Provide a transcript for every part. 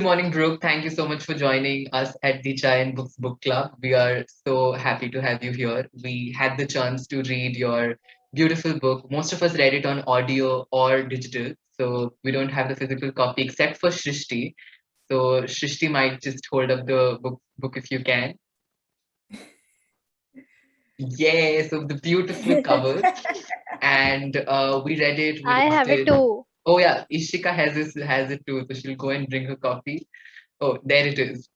Good morning, Brooke. Thank you so much for joining us at the Chai and Books Book Club. We are so happy to have you here. We had the chance to read your beautiful book. Most of us read it on audio or digital, so we don't have the physical copy except for Shrishti. So Shrishti might just hold up the book if you can. Yeah, so the beautiful cover. And we read it, we I loved have it it. too. Oh yeah, Ishika has it too, so she'll go and bring her copy. Oh, there it is.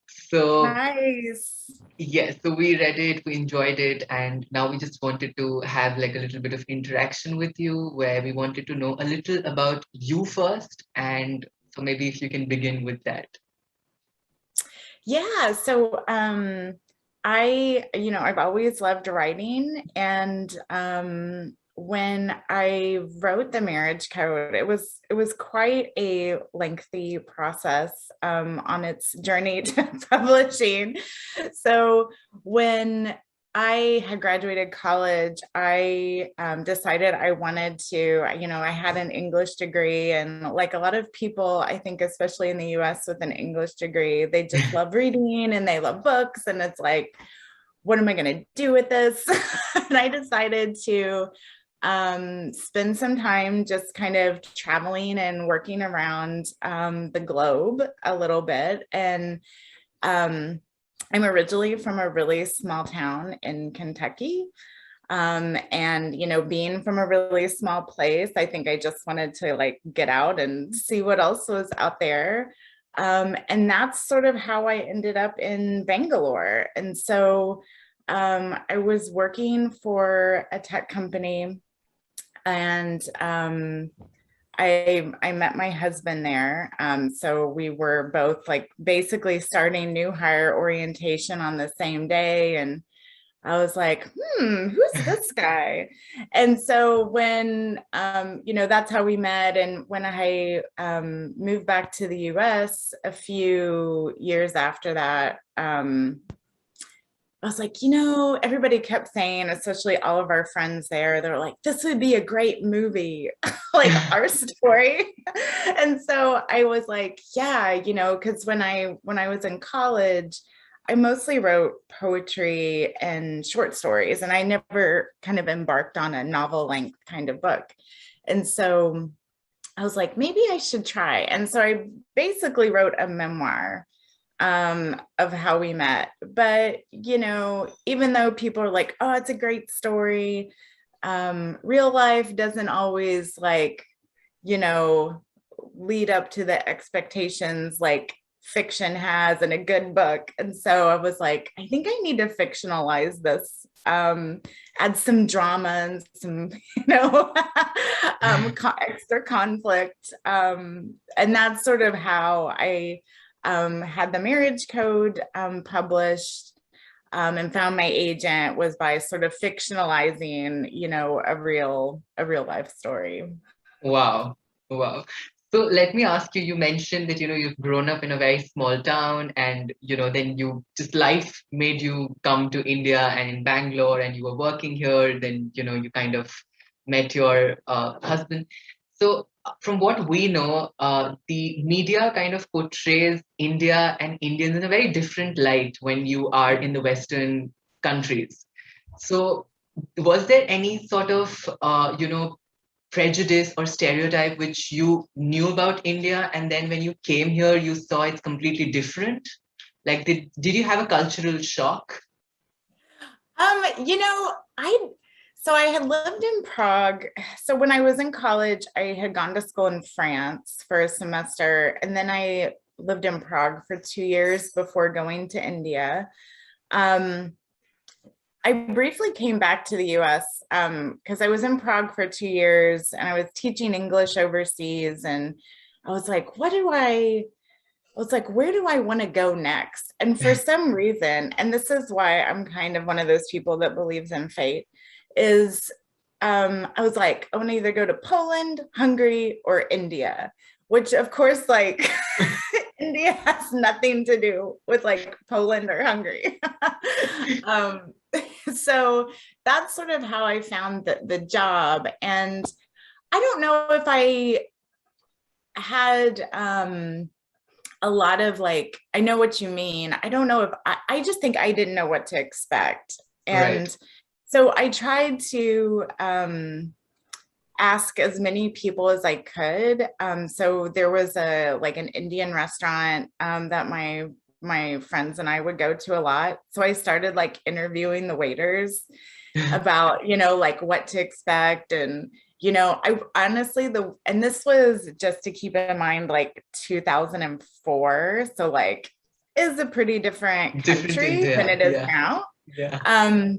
So Nice. yes, so we read it, we enjoyed it, and now we just wanted to have like a little bit of interaction with you where we wanted to know a little about you first. And so maybe if you can begin with that. Yeah, I've always loved writing, and when I wrote the marriage code, it was quite a lengthy process on its journey to publishing. So when I had graduated college, I decided I wanted to, I had an English degree, and like a lot of people, I think, especially in the US with an English degree, they just love reading and they love books. And it's like, what am I going to do with this? And I decided to spend some time just kind of traveling and working around the globe a little bit. And um, I'm originally from a really small town in Kentucky. And being from a really small place, I think I just wanted to like get out and see what else was out there. And that's sort of how I ended up in Bangalore. And so I was working for a tech company, and I met my husband there. So we were both like basically starting new hire orientation on the same day. And I was like, who's this guy? And so when, that's how we met. And when I moved back to the US a few years after that, I was like, everybody kept saying, especially all of our friends there, they're like, this would be a great movie, like our story. And so I was like, yeah, because when I was in college, I mostly wrote poetry and short stories, and I never kind of embarked on a novel length kind of book. And so I was like, maybe I should try. And so I basically wrote a memoir of how we met. But, even though people are like, oh, it's a great story, real life doesn't always like, you know, lead up to the expectations like fiction has in a good book. And so I was like, I think I need to fictionalize this, add some drama and some, extra conflict. And that's sort of how I had the marriage code published, and found my agent was by sort of fictionalizing, a real life story. Wow. Wow. So let me ask you, you mentioned that, you've grown up in a very small town and, then you just life made you come to India and in Bangalore and you were working here. Then, you kind of met your husband. So from what we know, the media kind of portrays India and Indians in a very different light when you are in the Western countries. So was there any sort of, prejudice or stereotype which you knew about India, and then when you came here, you saw it's completely different? Like, did you have a cultural shock? I had lived in Prague. So when I was in college, I had gone to school in France for a semester, and then I lived in Prague for 2 years before going to India. Um, I briefly came back to the US because I was in Prague for 2 years and I was teaching English overseas. And I was like, where do I want to go next? And for some reason, and this is why I'm kind of one of those people that believes in fate, is I was like, I want to either go to Poland, Hungary, or India, which of course, like, India has nothing to do with like Poland or Hungary. um, so that's sort of how I found the job. And I don't know if I had a lot of like, I know what you mean. I don't know if I just think I didn't know what to expect. Right. And so I tried to ask as many people as I could. So there was a like an Indian restaurant that my friends and I would go to a lot. So I started like interviewing the waiters about, like what to expect. And, I honestly, and this was just to keep in mind, like 2004. So like is a pretty different Different country than India. it is Yeah. now. Yeah.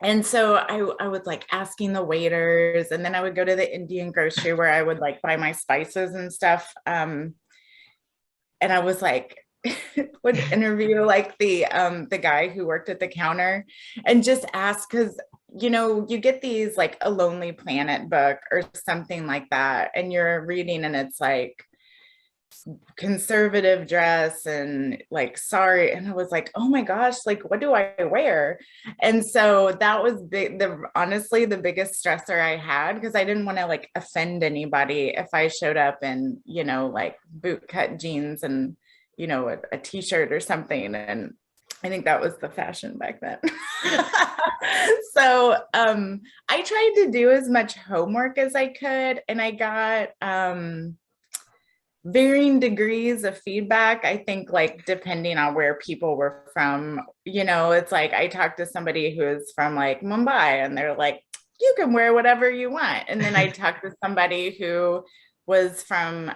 And so I was like asking the waiters, and then I would go to the Indian grocery where I would like buy my spices and stuff. And I was like, would interview like the guy who worked at the counter and just ask, because you get these like a Lonely Planet book or something like that, and you're reading and it's like conservative dress and like sorry, and I was like, oh my gosh, like what do I wear? And so that was honestly the biggest stressor I had, because I didn't want to like offend anybody if I showed up in like boot cut jeans and a t-shirt or something. And I think that was the fashion back then. So I tried to do as much homework as I could, and I got varying degrees of feedback. I think like depending on where people were from, it's like I talked to somebody who is from like Mumbai and they're like, you can wear whatever you want. And then I talked to somebody who was from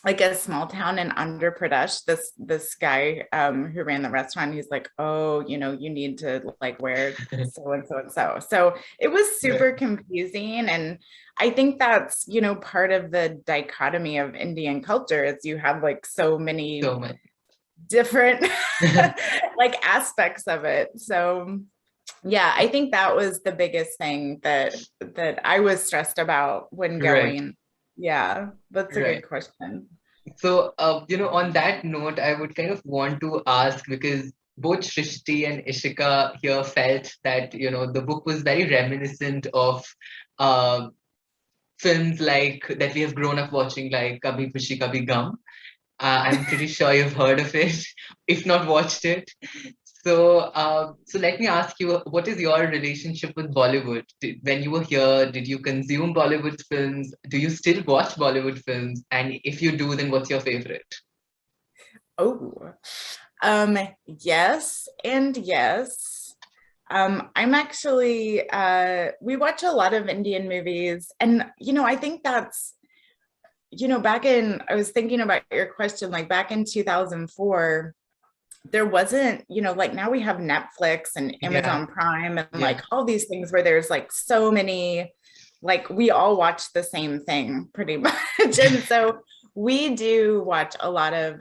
like a small town in Andhra Pradesh. This guy who ran the restaurant, he's like, oh, you need to like wear so and so and so. So it was super confusing. And I think that's, part of the dichotomy of Indian culture is you have like so many different like aspects of it. So yeah, I think that was the biggest thing that I was stressed about when going. Yeah, that's a good question. So, on that note, I would kind of want to ask, because both Shrishti and Ishika here felt that, the book was very reminiscent of uh, films like that we have grown up watching, like Kabhi Khushi Kabhi Gum. I'm pretty sure you've heard of it, if not watched it. So let me ask you, what is your relationship with Bollywood? When you were here, did you consume Bollywood films? Do you still watch Bollywood films? And if you do, then what's your favorite? Oh, yes and yes. I'm actually, we watch a lot of Indian movies, and, I think that's, I was thinking about your question, like back in 2004, there wasn't, like now we have Netflix and Amazon Prime and like all these things where there's like so many, like we all watch the same thing pretty much. And so we do watch a lot of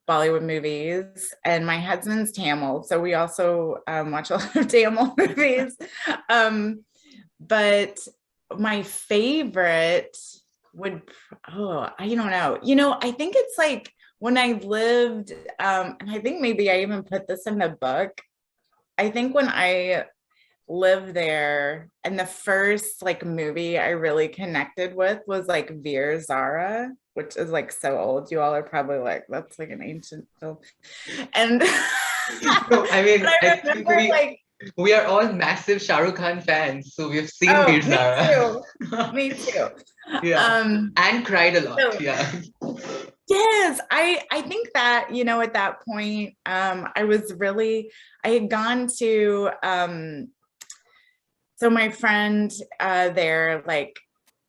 Bollywood movies, and my husband's Tamil, so we also watch a lot of Tamil movies. But my favorite would, I don't know. I think it's like when I lived, and I think maybe I even put this in the book. I think when I lived there, and the first like movie I really connected with was like Veer Zara, which is like so old. You all are probably like, that's like an ancient film. And no, I mean, I think we are all massive Shah Rukh Khan fans, so we've seen Veer Zara. Me too. Yeah. And cried a lot. So, yeah. Yes, I think that, at that point, I had gone to, so my friend there, like,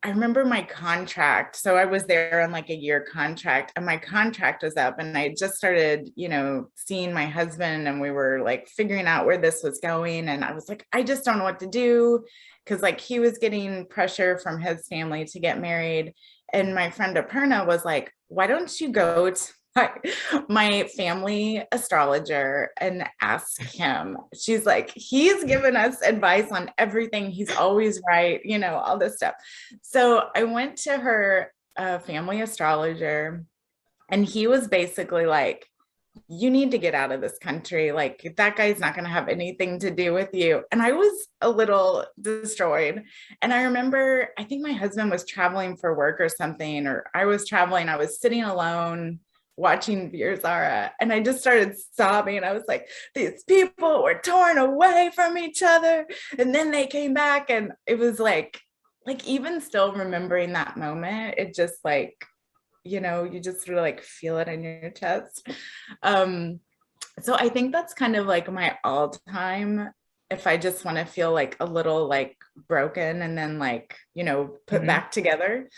I remember my contract. So I was there on like a year contract, and my contract was up, and I just started, seeing my husband, and we were like figuring out where this was going. And I was like, I just don't know what to do. Cause like he was getting pressure from his family to get married. And my friend Aparna was like, why don't you go to my family astrologer and ask him? She's like, he's given us advice on everything. He's always right, all this stuff. So I went to her family astrologer, and he was basically like, you need to get out of this country. Like that guy's not going to have anything to do with you. And I was a little destroyed. And I remember, I think my husband was traveling for work or something, or I was traveling. I was sitting alone watching Veer Zara, and I just started sobbing. I was like, these people were torn away from each other. And then they came back, and it was like even still remembering that moment, it just like, you just sort of like feel it in your chest. So I think that's kind of like my all-time, if I just want to feel like a little like broken and then like, put back together.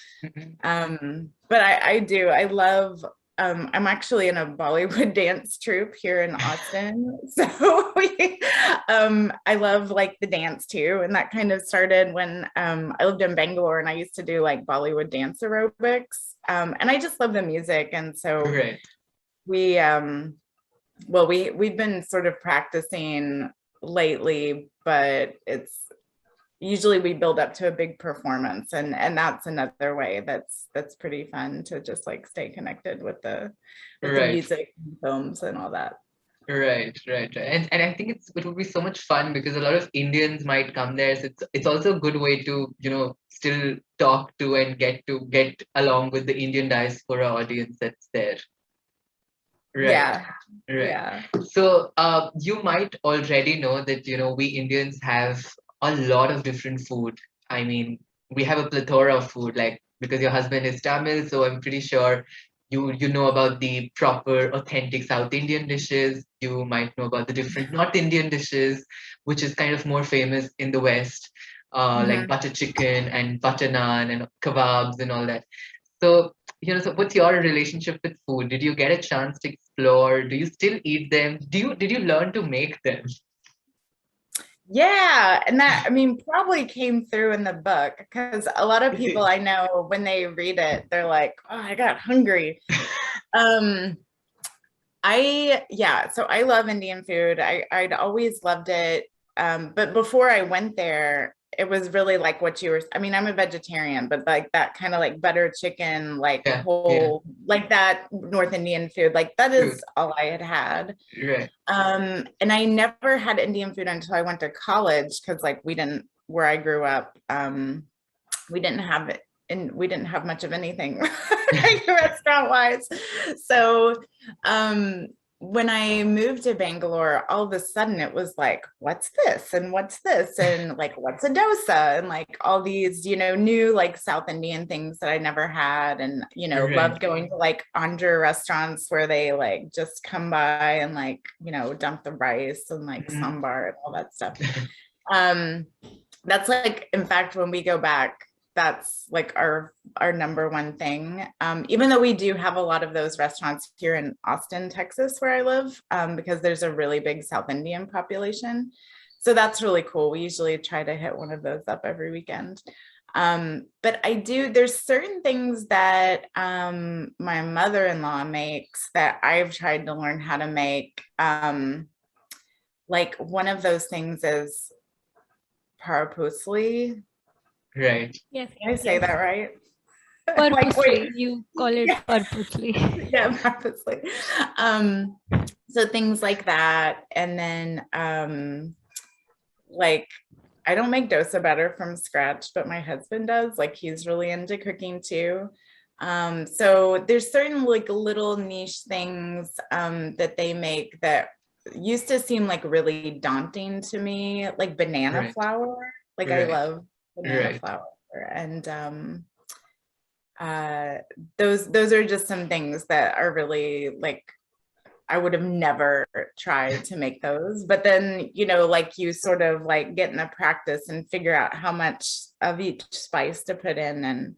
But I love, I'm actually in a Bollywood dance troupe here in Austin. So I love like the dance too. And that kind of started when I lived in Bangalore, and I used to do like Bollywood dance aerobics. And I just love the music. And so Right. we, we've been sort of practicing lately, but it's usually we build up to a big performance, and that's another way that's pretty fun to just like stay connected with the Right. music and films and all that. Right. And I think it would be so much fun because a lot of Indians might come there. So it's also a good way to, still talk to and get along with the Indian diaspora audience that's there. Right. Yeah. Right. Yeah. So you might already know that, we Indians have a lot of different food. I mean, we have a plethora of food, like because your husband is Tamil, so I'm pretty sure you know about the proper authentic South Indian dishes. You might know about the different North Indian dishes, which is kind of more famous in the West, like butter chicken and butter naan and kebabs and all that. So, so what's your relationship with food? Did you get a chance to explore? Do you still eat them? Did you learn to make them? Yeah, and that, I mean, probably came through in the book, because a lot of people I know, when they read it, they're like, oh, I got hungry. So I love Indian food. I'd always loved it. But before I went there, it was really like what you were, I mean, I'm a vegetarian, but like that kind of like butter chicken, like whole, like that North Indian food, like that is all I had had. Right. And I never had Indian food until I went to college, because like where I grew up, we didn't have it, and we didn't have much of anything restaurant wise. So when I moved to Bangalore, all of a sudden it was like, what's this? And what's this? And like, what's a dosa? And like all these, new like South Indian things that I never had. And, loved going to like Andhra restaurants where they like just come by and like, dump the rice and like sambar and all that stuff. That's like, in fact, when we go back, that's like our number one thing. Even though we do have a lot of those restaurants here in Austin, Texas, where I live, because there's a really big South Indian population. So that's really cool. We usually try to hit one of those up every weekend. But there's certain things that my mother-in-law makes that I've tried to learn how to make. Like one of those things is parapusli. Right. Yes. Did I say that right? Purposely, you call it purposely. Yeah, purposely. So things like that. And then like I don't make dosa batter from scratch, but my husband does. Like he's really into cooking too. So there's certain like little niche things that they make that used to seem like really daunting to me, like banana flour. Like I love banana flour, and those are just some things that are really like I would have never tried to make those. But then, like you sort of like get in the practice and figure out how much of each spice to put in. And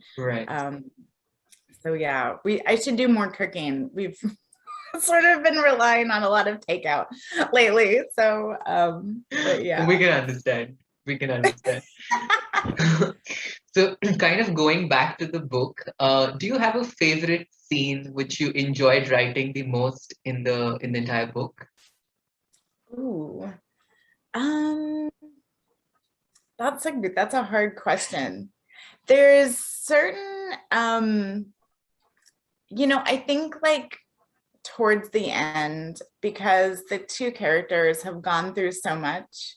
so yeah, I should do more cooking. We've sort of been relying on a lot of takeout lately. So but yeah. We can understand. So kind of going back to the book, do you have a favorite scene which you enjoyed writing the most in the entire book? Ooh. That's a hard question. There's certain I think like towards the end, because the two characters have gone through so much.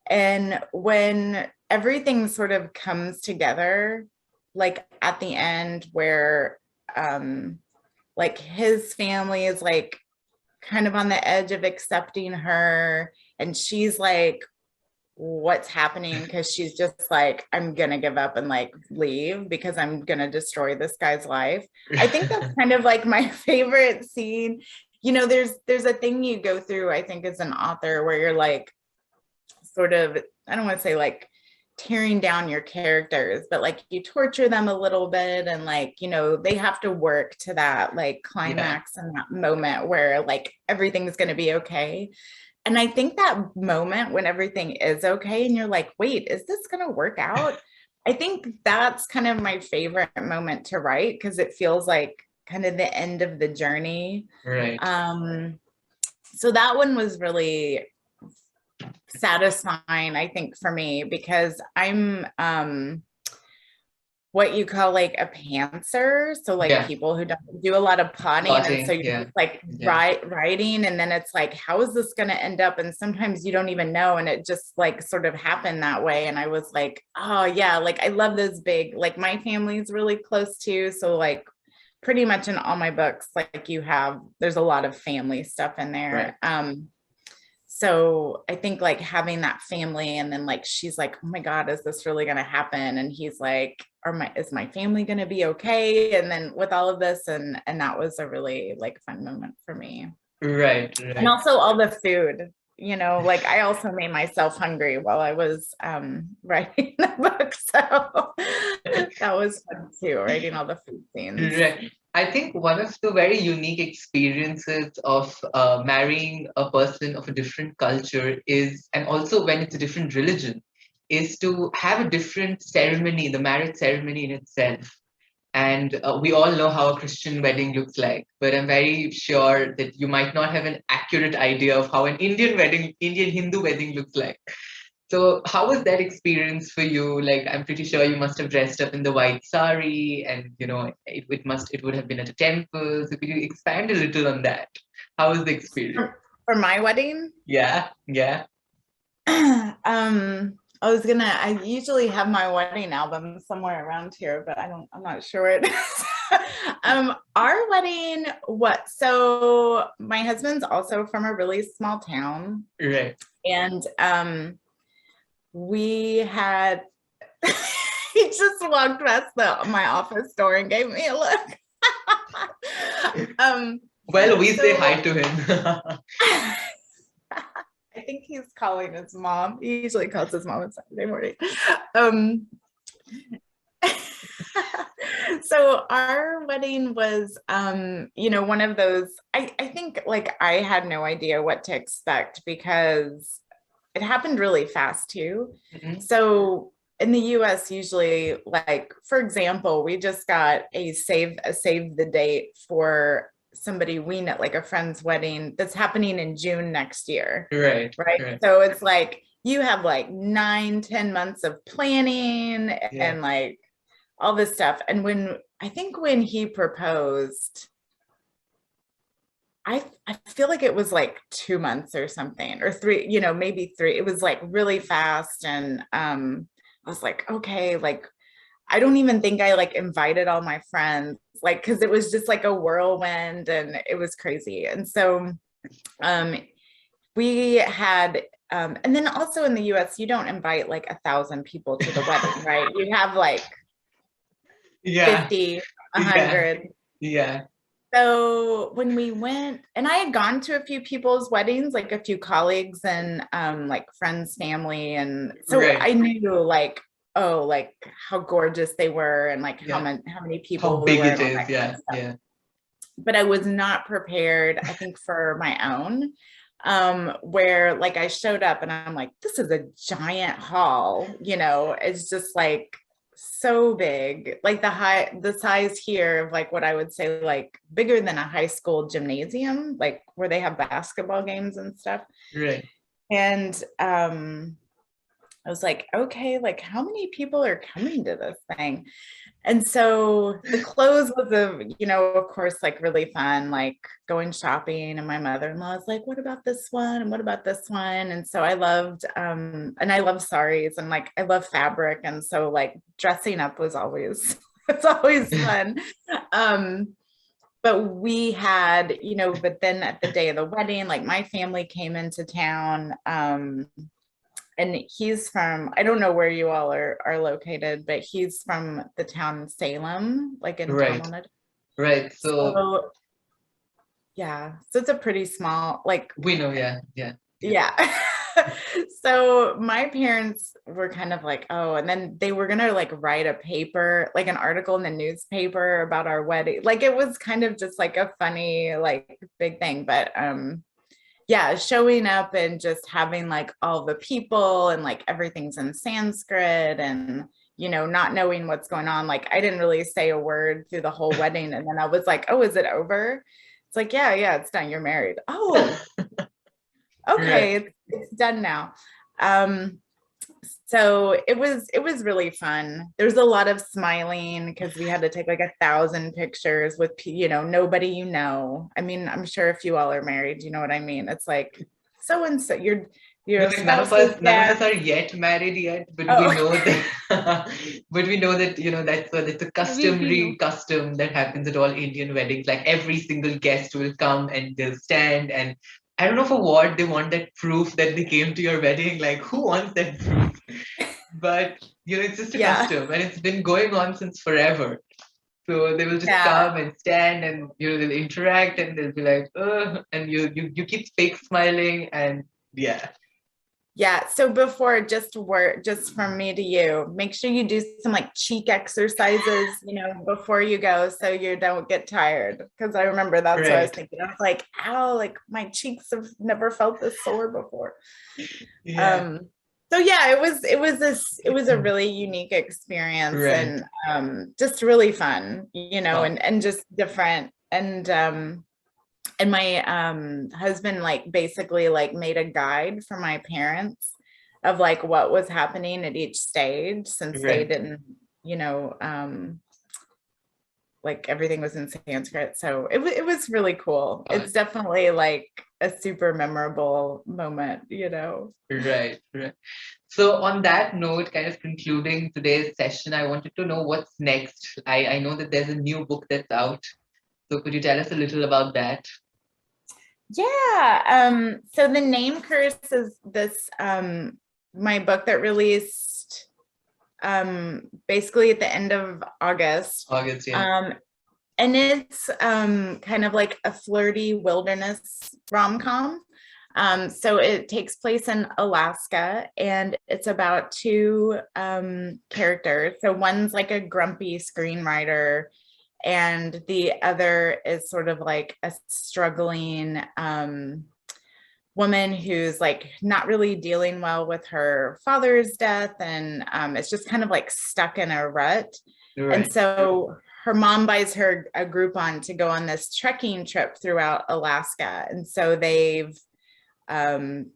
And when everything sort of comes together, like at the end where like his family is like kind of on the edge of accepting her, and she's like, what's happening? Because she's just like, I'm gonna give up and like leave because I'm gonna destroy this guy's life. I think that's kind of like my favorite scene. You know, there's a thing you go through, I think, as an author, where you're like sort of, I don't want to say like tearing down your characters, but like you torture them a little bit, and like, you know, they have to work to that like climax and that moment where like everything's going to be okay. And I think that moment when everything is okay and you're like, wait, is this going to work out? I think that's kind of my favorite moment to write, because it feels like kind of the end of the journey. Right. So that one was really satisfying, I think, for me, because I'm what you call like a pantser, so like people who don't do a lot of plotting, and so you're just like writing, and then it's like, how is this going to end up? And sometimes you don't even know, and it just like sort of happened that way. And I was like, oh yeah, like I love those big, like my family's really close too, so like pretty much in all my books, like there's a lot of family stuff in there. So I think like having that family, and then like she's like, oh my God, is this really going to happen? And he's like, is my family going to be okay? And then with all of this, and that was a really like fun moment for me. Right. And also all the food, you know, like I also made myself hungry while I was writing the book. So that was fun too, writing all the food scenes. Right. I think one of the very unique experiences of marrying a person of a different culture is, and also when it's a different religion, is to have a different ceremony, the marriage ceremony in itself. And we all know how a Christian wedding looks like, but I'm very sure that you might not have an accurate idea of how an Indian Hindu wedding looks like. So how was that experience for you? Like, I'm pretty sure you must have dressed up in the white sari, and you know, it would have been at a temple. So could you expand a little on that? How was the experience? For my wedding? Yeah. I usually have my wedding album somewhere around here, but I'm not sure it is. Our wedding, so my husband's also from a really small town. Right. And we had, he just walked past my office door and gave me a look. Well, we say hi to him. I think he's calling his mom. He usually calls his mom on Saturday morning. So our wedding was, you know, one of those, I think like I had no idea what to expect, because it happened really fast too. Mm-hmm. So in the US, usually, like, for example, we just got a save the date for somebody we know, like a friend's wedding that's happening in June next year. Right. So it's like you have like 9-10 months of planning and like all this stuff. And when he proposed, I feel like it was like 2 months or something, or 3, you know, maybe 3. It was like really fast. And I was like, okay, like I don't even think I like invited all my friends, like, because it was just like a whirlwind and it was crazy. And so we had, and then also in the US, you don't invite like 1,000 people to the wedding, right? You have like 50, 100. Yeah. So when we went, and I had gone to a few people's weddings, like a few colleagues and like friends, family. And so I knew like, oh, like how gorgeous they were, and like how many people, how big it is. Yeah. But I was not prepared, I think, for my own, where like I showed up and I'm like, this is a giant hall, you know, it's just like so big, like the size here of like what I would say like bigger than a high school gymnasium, like where they have basketball games and stuff. Right. And I was like, okay, like how many people are coming to this thing? And so the clothes was of course, like really fun, like going shopping. And my mother-in-law was like, what about this one? And what about this one? And so I loved, and I love saris and like I love fabric. And so like dressing up was always, it's always fun. But we had, but then at the day of the wedding, like my family came into town. And he's from, I don't know where you all are located, but he's from the town Salem, like in Right. Canada. Right. So Yeah, so it's a pretty small, like, we know, yeah. yeah. So my parents were kind of like, oh, and then they were gonna like write a paper, like an article in the newspaper about our wedding. Like it was kind of just like a funny, like big thing. But yeah, showing up and just having like all the people and like everything's in Sanskrit and not knowing what's going on. Like I didn't really say a word through the whole wedding. And then I was like, oh, is it over? It's like, yeah, it's done. You're married. Oh, okay, it's done now. So it was really fun. There's a lot of smiling because we had to take like 1,000 pictures with nobody. I mean, I'm sure if you all are married, you know what I mean. It's like so and so your Like none of us are yet married yet, but we know that that's a customary custom that happens at all Indian weddings. Like every single guest will come and they'll stand, and I don't know for what they want that proof that they came to your wedding. Like who wants that proof? But it's just a custom, and it's been going on since forever. So they will just come and stand, and they'll interact, and they'll be like, and you keep fake smiling, and yeah. Yeah. So before, just from me to you, make sure you do some like cheek exercises, before you go, so you don't get tired. Because I remember that's what I was thinking. I was like, ow, like my cheeks have never felt this sore before. Yeah. So yeah, it was a really unique experience, and just really fun, and just different. And my husband like basically like made a guide for my parents of like what was happening at each stage, since they didn't, like everything was in Sanskrit. So it was really cool. It's definitely like a super memorable moment, Right. So on that note, kind of concluding today's session, I wanted to know what's next. I know that there's a new book that's out. So could you tell us a little about that? Yeah. So the Name Curse is this my book that released basically at the end of August. Yeah. And it's kind of like a flirty wilderness rom-com. So it takes place in Alaska, and it's about two characters. So one's like a grumpy screenwriter, and the other is sort of like a struggling woman who's like not really dealing well with her father's death, and it's just kind of like stuck in a rut. And so her mom buys her a Groupon to go on this trekking trip throughout Alaska. And so they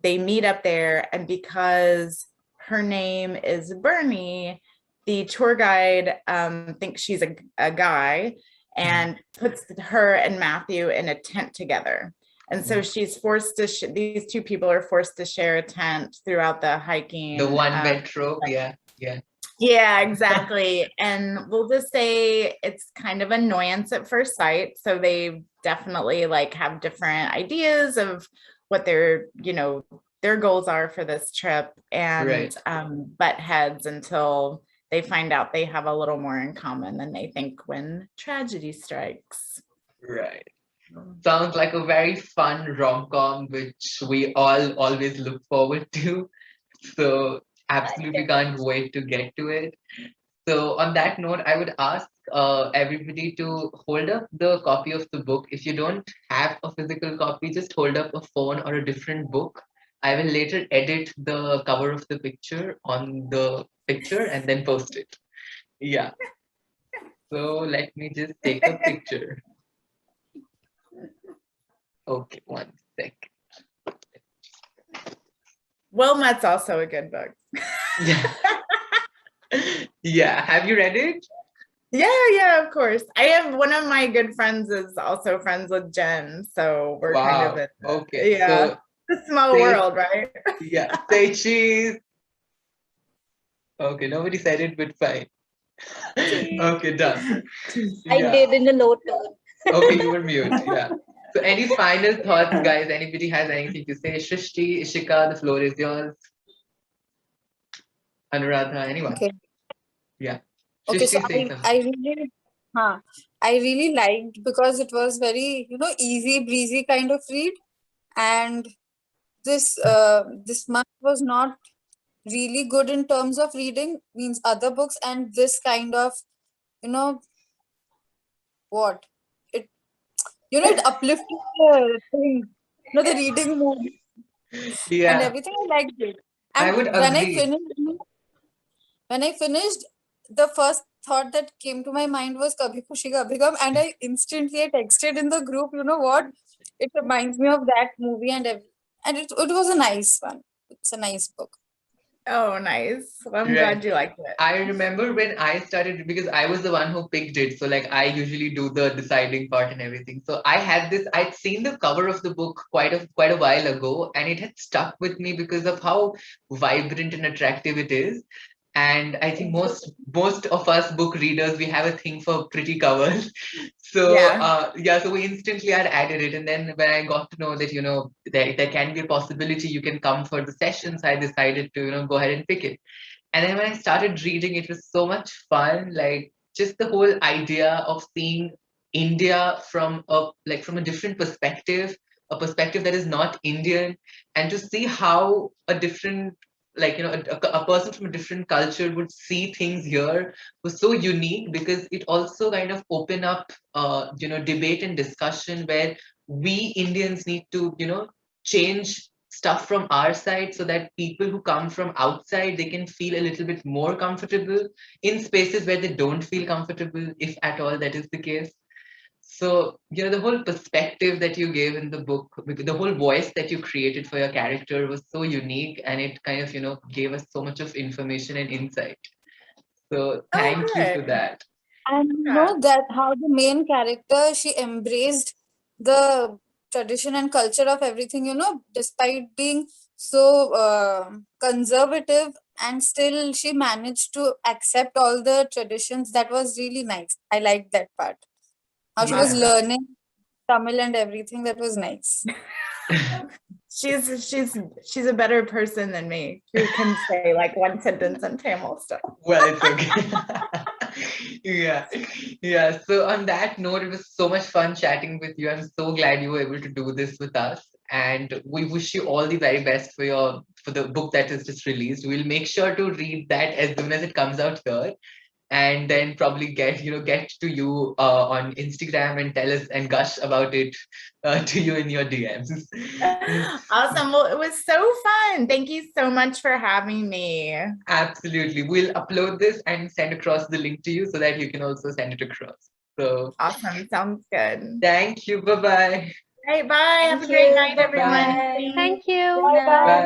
meet up there, and because her name is Bernie, the tour guide thinks she's a guy and puts her and Matthew in a tent together. And so she's forced to, these two people are forced to share a tent throughout the hiking. The one bed trope, yeah. Yeah, exactly. And we'll just say it's kind of annoyance at first sight. So they definitely like have different ideas of what their goals are for this trip, and butt heads until they find out they have a little more in common than they think when tragedy strikes. Right. Sounds like a very fun rom-com, which we all always look forward to. So absolutely can't wait to get to it. So on that note, I would ask everybody to hold up the copy of the book. If you don't have a physical copy, just hold up a phone or a different book. I will later edit the cover of the picture on the picture and then post it. Yeah. So let me just take a picture. Okay, 1 sec. Wilmot's also a good book. Yeah. Yeah. Have you read it? Yeah, of course. I have one of my good friends is also friends with Jen, so we're kind of Wow. in Okay. yeah, So a small say, world, right? yeah, say cheese. Okay, nobody said it, but fine. Okay, done. I Yeah. did in a low tone. Okay, you were mute. Yeah. So any final thoughts, guys? Anybody has anything to say? Shrishti, Ishika, the floor is yours. Anuradha, anyone? Okay. Yeah. Okay. So Shrishti saying I something. really, huh, I really liked because it was very, easy breezy kind of read. And this month was not really good in terms of reading, means other books, and this kind of, you know, what? It, it uplifted the thing, the reading mood and Yeah, everything. I liked it. I And would agree. when I finished, the first thought that came to my mind was Kabhi Khushi Kabhi Gum, and I texted in the group. You know what? It reminds me of that movie, and it was a nice one. It's a nice book. Oh, nice. Well, I'm Right. glad you liked it. I remember when I started because I was the one who picked it. So like I usually do the deciding part and everything. So I had this, I'd seen the cover of the book quite a while ago, and it had stuck with me because of how vibrant and attractive it is. And I think most of us book readers, we have a thing for pretty covers. So Yeah. yeah, so we instantly had added it. And then when I got to know that, there can be a possibility you can come for the sessions, I decided to, go ahead and pick it. And then when I started reading, it was so much fun. Like just the whole idea of seeing India from a different perspective, a perspective that is not Indian, and to see how a different a person from a different culture would see things here was so unique because it also kind of open up debate and discussion where we Indians need to change stuff from our side so that people who come from outside they can feel a little bit more comfortable in spaces where they don't feel comfortable, if at all that is the case. So the whole perspective that you gave in the book, the whole voice that you created for your character was so unique, and it kind of gave us so much of information and insight. So Oh, thank you for good. that. And Yeah. that how the main character, she embraced the tradition and culture of everything, despite being so conservative, and still she managed to accept all the traditions. That was really nice. I liked that part. How she was Yeah. learning Tamil and everything. That was nice. She's a better person than me who can say like one sentence in Tamil still. Well, it's okay. Yeah. Yeah. So on that note, it was so much fun chatting with you. I'm so glad you were able to do this with us. And we wish you all the very best for the book that is just released. We'll make sure to read that as soon as it comes out here, and then probably get to you on Instagram and tell us and gush about it to you in your DMs. Awesome. Well, it was so fun. Thank you so much for having me. Absolutely. We'll upload this and send across the link to you so that you can also send it across. So Awesome. Sounds good. thank you. Bye-bye. All right, bye. Have Thank a great you. night, Bye everyone. bye. Thanks. Thank you. Bye bye. Bye.